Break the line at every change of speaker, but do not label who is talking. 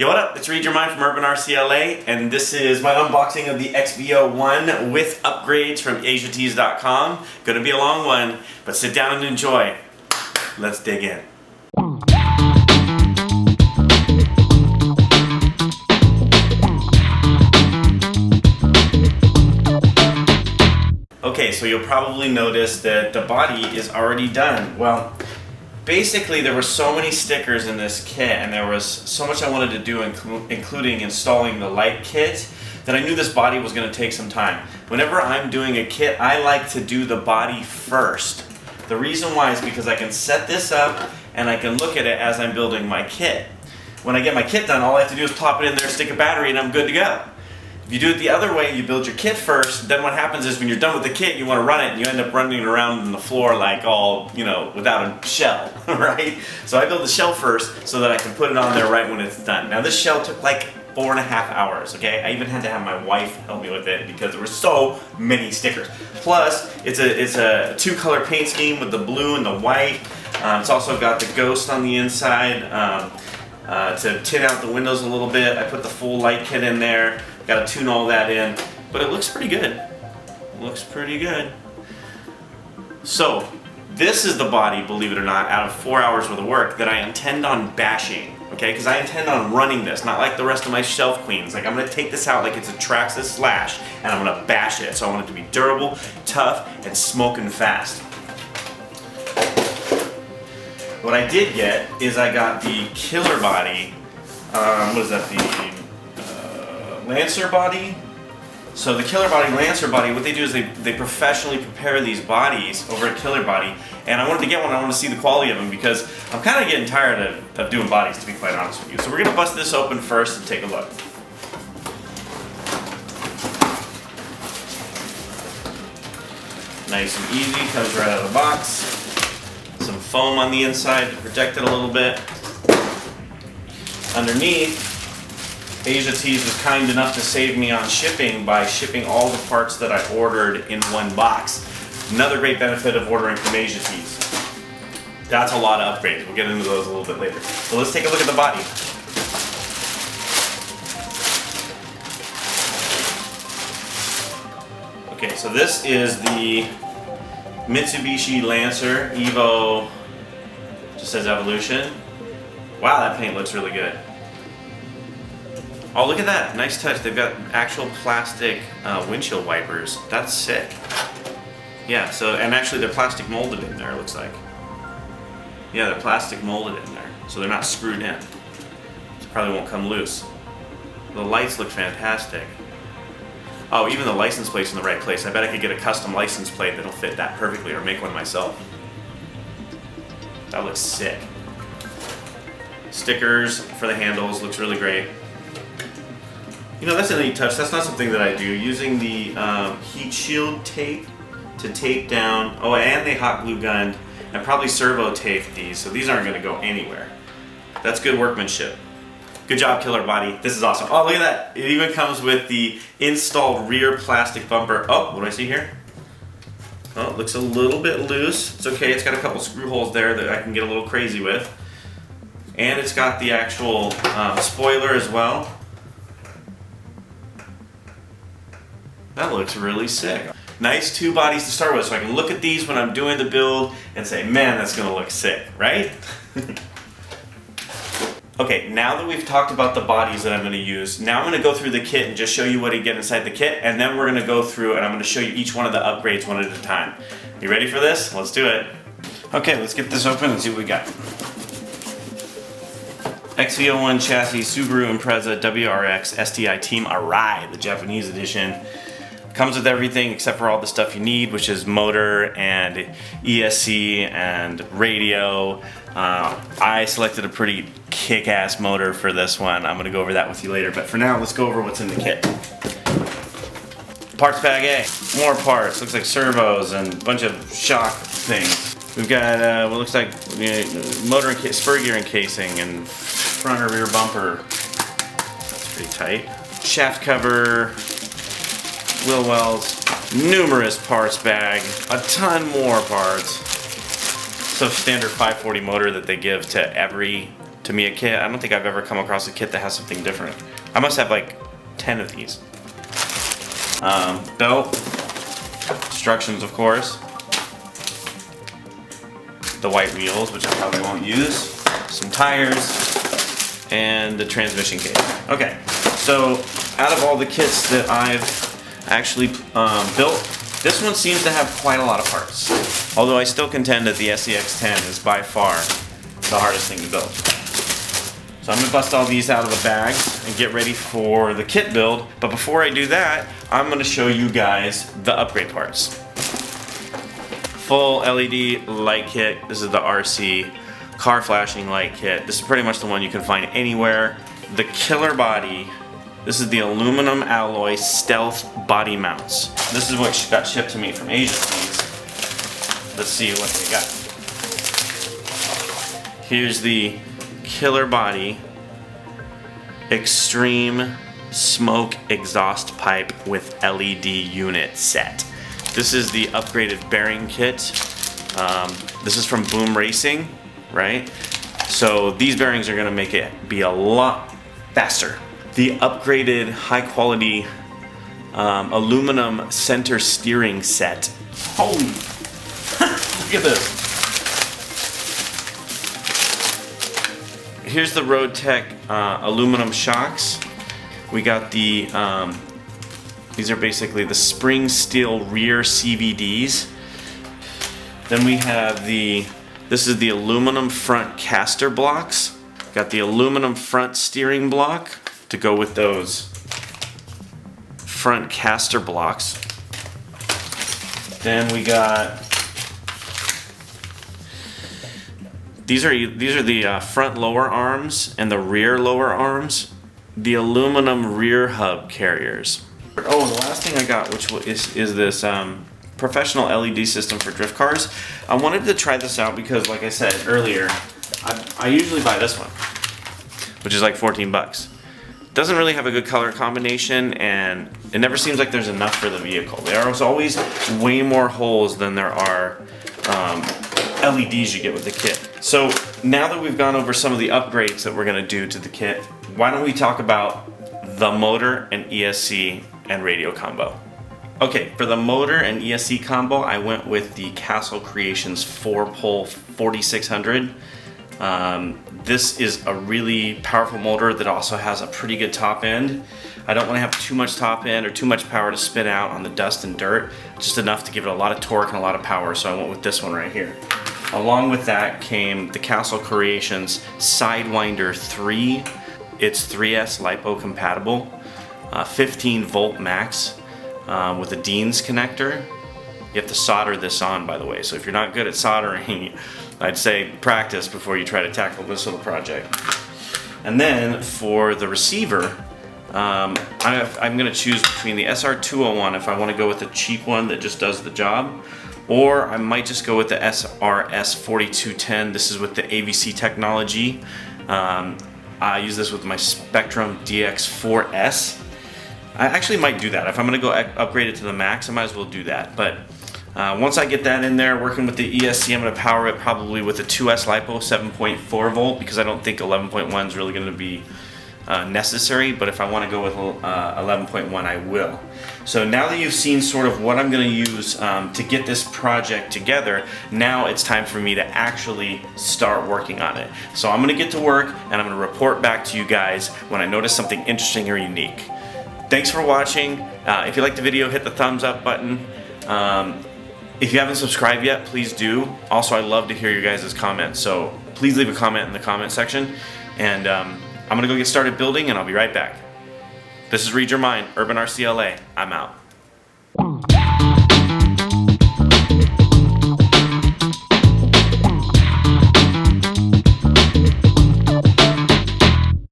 Yo, what up? It's Read Your Mind from UrbanRcLA, and this is my unboxing of the XV-01 with upgrades from AsiaTees.com. Gonna be a long one, but sit down and enjoy. Let's dig in. Okay, so you'll probably notice that the body is already done. Well, basically there were so many stickers in this kit and there was so much I wanted to do, including installing the light kit, that I knew this body was going to take some time. Whenever I'm doing a kit, I like to do the body first. The reason why is because I can set this up and I can look at it as I'm building my kit. When I get my kit done, all I have to do is pop it in there, stick a battery, and I'm good to go. If you do it the other way, you build your kit first, then what happens is when you're done with the kit, you want to run it, and you end up running around on the floor like all, without a shell, right? So I build the shell first so that I can put it on there right when it's done. Now this shell took like 4.5 hours, okay? I even had to have my wife help me with it because there were so many stickers. Plus, it's a two-color paint scheme with the blue and the white. It's also got the ghost on the inside to tin out the windows a little bit. I put the full light kit in there. Got to tune all that in, but it looks pretty good. Looks pretty good. So, this is the body, believe it or not, out of 4 hours worth of work that I intend on bashing, okay? Because I intend on running this, not like the rest of my shelf queens. Like, I'm going to take this out like it's a Traxxas Slash, and I'm going to bash it. So I want it to be durable, tough, and smoking fast. What I did get is I got the killer body. What is that? The Lancer body. So the killer body, Lancer body, what they do is they professionally prepare these bodies over at Killer Body, and I wanted to get one. I wanted to see the quality of them because I'm kind of getting tired of doing bodies, to be quite honest with you. So we're gonna bust this open first and take a look. Nice and easy, comes right out of the box. Some foam on the inside to protect it a little bit. Underneath, AsiaTees was kind enough to save me on shipping by shipping all the parts that I ordered in one box. Another great benefit of ordering from AsiaTees. That's a lot of upgrades. We'll get into those a little bit later. So let's take a look at the body. Okay, so this is the Mitsubishi Lancer Evo, just says Evolution. Wow, that paint looks really good. Oh, look at that. Nice touch. They've got actual plastic windshield wipers. That's sick. Yeah, so, and actually they're plastic molded in there, it looks like. Yeah, they're plastic molded in there, so they're not screwed in. So probably won't come loose. The lights look fantastic. Oh, even the license plate's in the right place. I bet I could get a custom license plate that'll fit that perfectly, or make one myself. That looks sick. Stickers for the handles, looks really great. You know, that's a neat touch. That's not something that I do. Using the heat shield tape to tape down. Oh, and they hot glue gunned. I probably servo taped these, so these aren't going to go anywhere. That's good workmanship. Good job, Killer Body. This is awesome. Oh, look at that. It even comes with the installed rear plastic bumper. Oh, what do I see here? Oh, it looks a little bit loose. It's okay. It's got a couple screw holes there that I can get a little crazy with. And it's got the actual spoiler as well. That looks really sick. Nice two bodies to start with, so I can look at these when I'm doing the build and say, man, that's gonna look sick, right? Okay, now that we've talked about the bodies that I'm gonna use, now I'm gonna go through the kit and just show you what you get inside the kit, and then we're gonna go through and I'm gonna show you each one of the upgrades one at a time. You ready for this? Let's do it. Okay, let's get this open and see what we got. XV-01 chassis, Subaru Impreza WRX STI Team Arai, the Japanese edition. Comes with everything except for all the stuff you need, which is motor and ESC and radio. I selected a pretty kick-ass motor for this one. I'm going to go over that with you later, but for now, let's go over what's in the kit. Parts bag A, more parts. Looks like servos and a bunch of shock things. We've got what looks like motor and spur gear encasing and front or rear bumper. That's pretty tight. Shaft cover. Wheel wells, numerous parts bag, a ton more parts. So standard 540 motor that they give to Tamiya kit. I don't think I've ever come across a kit that has something different. I must have like 10 of these. Belt, instructions of course, the white wheels, which I probably won't use, some tires, and the transmission cable. Okay, so out of all the kits that I've actually built, this one seems to have quite a lot of parts. Although I still contend that the SCX-10 is by far the hardest thing to build. So I'm gonna bust all these out of the bag and get ready for the kit build. But before I do that, I'm gonna show you guys the upgrade parts. Full LED light kit. This is the RC car flashing light kit. This is pretty much the one you can find anywhere. The killer body. This is the aluminum alloy stealth body mounts. This is what got shipped to me from Asia. Let's see what they got. Here's the killer body extreme smoke exhaust pipe with LED unit set. This is the upgraded bearing kit. This is from Boom Racing, right? So these bearings are gonna make it be a lot faster. The upgraded high quality aluminum center steering set. Holy, look at this. Here's the Road Tech aluminum shocks. We got the, these are basically the spring steel rear CVDs. Then we have this is the aluminum front caster blocks. Got the aluminum front steering block to go with those front caster blocks. Then we got these are the front lower arms and the rear lower arms, the aluminum rear hub carriers. Oh, the last thing I got, which is this professional LED system for drift cars. I wanted to try this out because, like I said earlier, I usually buy this one, which is like 14 bucks. Doesn't really have a good color combination, and it never seems like there's enough for the vehicle. There are always way more holes than there are LEDs you get with the kit. So now that we've gone over some of the upgrades that we're gonna do to the kit, why don't we talk about the motor and ESC and radio combo. Okay, for the motor and ESC combo, I went with the Castle Creations 4-pole 4600. This is a really powerful motor that also has a pretty good top end. I don't want to have too much top end or too much power to spit out on the dust and dirt, just enough to give it a lot of torque and a lot of power, so I went with this one right here. Along with that came the Castle Creations Sidewinder 3. It's 3S LiPo compatible, 15 volt max with a Dean's connector. You have to solder this on, by the way, so if you're not good at soldering, I'd say practice before you try to tackle this little project. And then for the receiver, I'm going to choose between the SR201 if I want to go with the cheap one that just does the job, or I might just go with the SRS4210. This is with the AVC technology. I use this with my Spectrum DX4S. I actually might do that. If I'm going to go upgrade it to the max, I might as well do that. But once I get that in there, working with the ESC, I'm going to power it probably with a 2S LiPo 7.4 volt, because I don't think 11.1 is really going to be necessary, but if I want to go with 11.1, I will. So now that you've seen sort of what I'm going to use to get this project together, now it's time for me to actually start working on it. So I'm going to get to work, and I'm going to report back to you guys when I notice something interesting or unique. Thanks for watching. If you liked the video, hit the thumbs up button. If you haven't subscribed yet, please do. Also, I love to hear your guys' comments, so please leave a comment in the comment section. And I'm gonna go get started building, and I'll be right back. This is Read Your Mind, UrbanRcLA. I'm out.